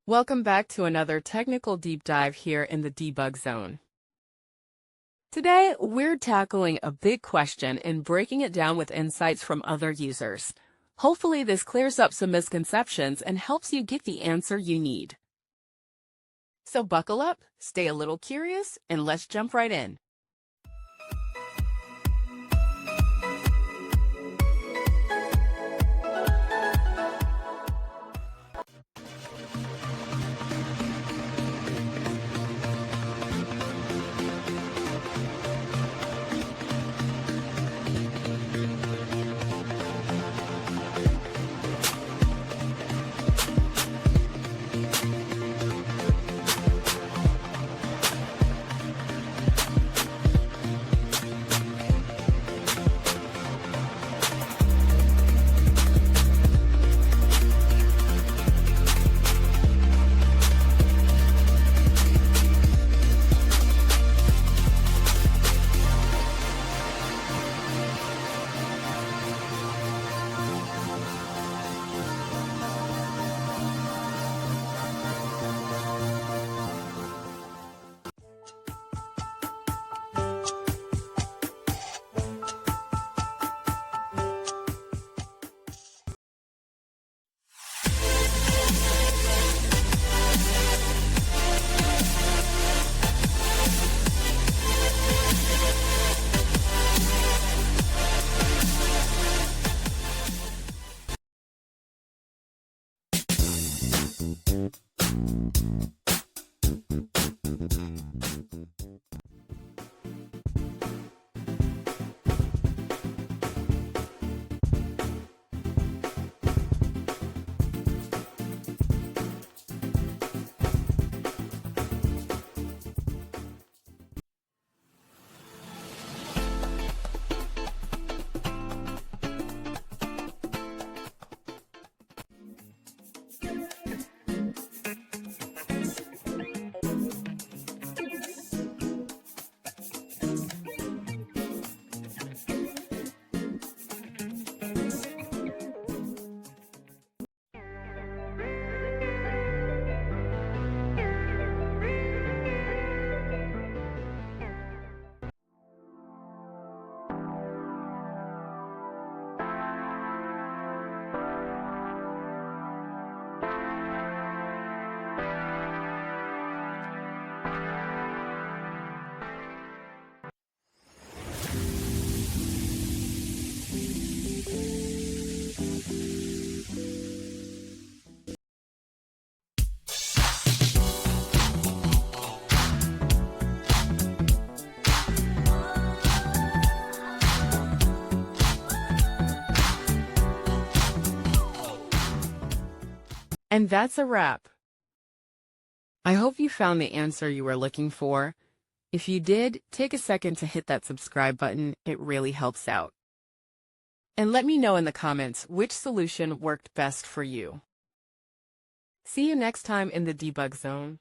Welcome back to another technical deep dive here in the debug zone. Today, we're tackling a big question and breaking it down with insights from other users. Hopefully, this clears up some misconceptions and helps you get the answer you need. So buckle up, stay a little curious, and let's jump right in. And that's a wrap. I hope you found the answer you were looking for. If you did, take a second to hit that subscribe button. It really helps out. And let me know in the comments which solution worked best for you. See you next time in the debug zone.